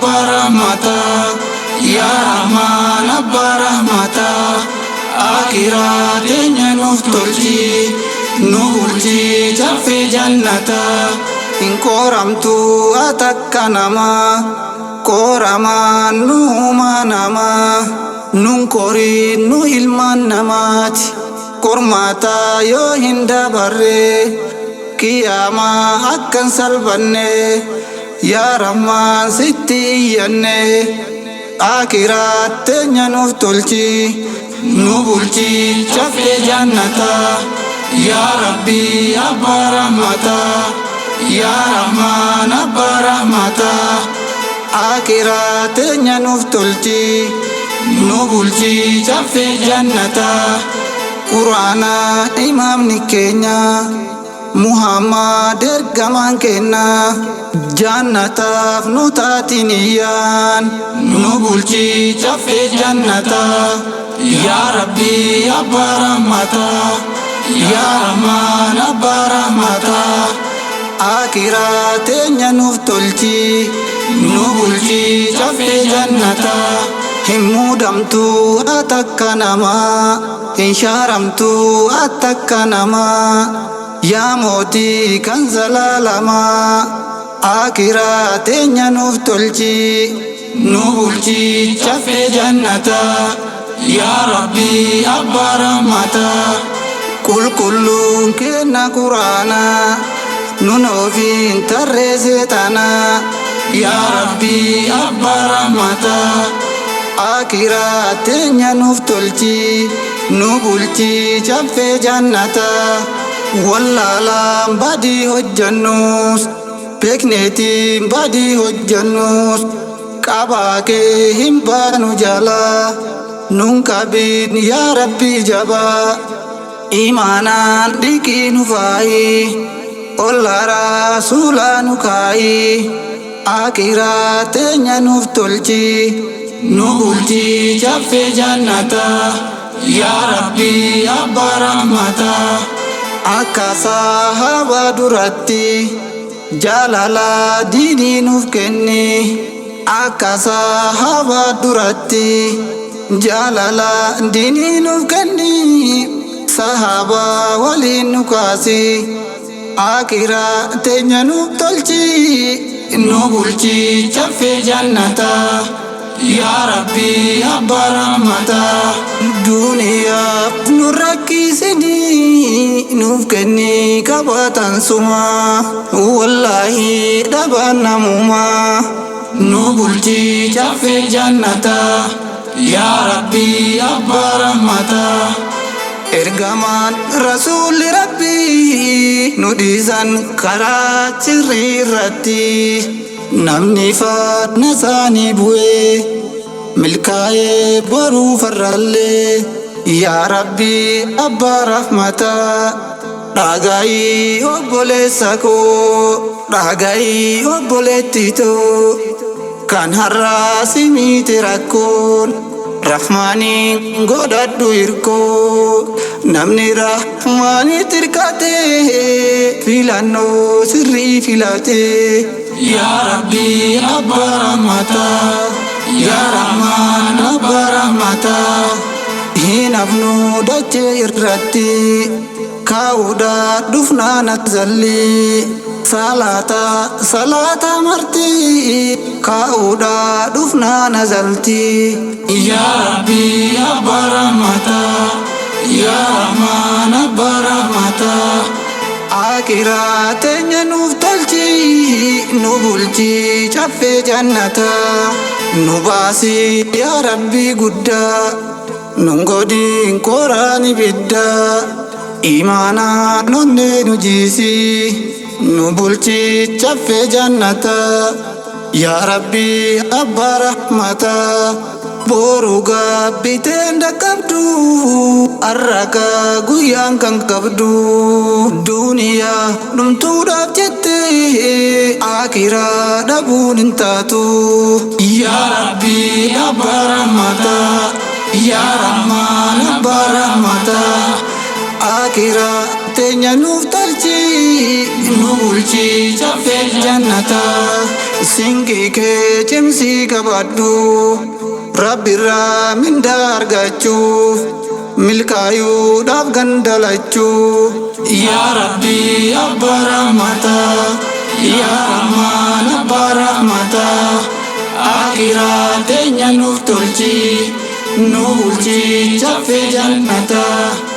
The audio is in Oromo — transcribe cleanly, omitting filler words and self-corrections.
abbaa rahmataa yaa rahmaan abbaa rahmataa akiraa teenya nuuf tolchi nu bulchi caffee jannataa hin qoramtu atakka namaa qoramaan nuuma namaa nun qorin nu ilmaan namaati qormaataa yoo hin dabarre qiyaamaa akkan salbanne yaa rahmaan sitti iyyanne akiraa teenya nuuf tolchi nu bulchi caffee jannataa yaa rabbi abbaa rahmataa yaa rahmaan abbaa rahmataa akiraa teenya nuuf tolchi nu bulchi caffee jannataa quraana imaamni keenya Muhammad ergamaan keenya jannataaf nu taatiin iyyaan nu bulchi caffee jannataa yaa rabbi abbaa rahmataa yaa rahmaan abbaa rahmataa akiraa teenya nuuf tolchi nu bulchi caffee jannataa hin muudamtu atakka namaa hin shaaramtu atakka namaa yaa mootii kan zalaalamaa akiraa teenya nuuf tolchi nu bulchi caffee jannataa yaa rabbi abbaa rahmataa qulqulluun kenna quraanaa nun ofiin tarree seexanaa yaa rabbi abbaa rahmataa akiraa teenya nuuf tolchi nu bulchi caffee jannataa wallaalaan badii hojjannus beekneetiin badii hojjannus qabaa kee hin baanu jalaa nun qabiin yaa rabbi jabaa imaanaan dhiqii nu faayi ollaraa suulaa nu kaayi akiraa teenya nuuf tolchi nu bulchi caffee jannataa yaa rabbi abbaa rahmataa akka sahabaa duratti jaalala diinii nuuf kenni akka sahabaa duratti jaalala diinii nuuf kenni sahabaa waliin nu kaasi akiraa teenya nuuf tolchi nu bulchi caffee jannataa yaa rabbi abbaa rahmataa duniyaaf nu rakkisini nuuf kenni qabatan suma wallaahi dhabaan namumaa nu bulchi caffee jannataa yaa rabbi abbaa rahmataa ergamaan rasuulli rabbi nu dhiisan karaa sirrii irratti namni faana isaanii bu'ee milkaa'ee boruu farraallee yaa rabbi abbaa rahmataa dhagaayii obboleessa koo dhagaayii obboleetti too kan har'aa simiite rakkoon rahmaaniin godhadhu hirkoo namni rahmaaniit hirkatee filannoo sirrii filatee yaa rabbi abbaa rahmataa yaa rahmaan abbaa rahmataa hin hafnu dachee irratti kaa'uudhaa dhufnaa nazalli salaata marti kaa'uudhaa dhufnaa nazalti yaa rabbi abbaa rahmataa yaa rahmaan abbaa rahmataa akiraa teenya nuuf tolchi nu bulchi caffee jannataa nu baasi yaa rabbi guddaa nun godhin qoraan ibiddaa imaanaa nonnee nu jiisi nu bulchi caffee jannataa yaa rabbi abbaa rahmataa boru gabbiteen dhaqqabdu arraqa guyyaan kan qabdu duniyaa dhumtuudhaaf jette akiraa dhabuun hin taatu yaa rabbi abbaa rahmataa yaa rahmaan abbaa rahmataa akiraa teenya nuuf tolchi nu bulchi caffee jannataa Singii kee cimsii qabadhu Rabbirraa mindaa argachuuf milkaayuudhaaf gandalachuu. Yaa Rabbi abbaa rahmataa, yaa Rahmaan abbaa rahmataa, akhiraa teenya nuuf tolchi, nu bulchi chaffee jannataa.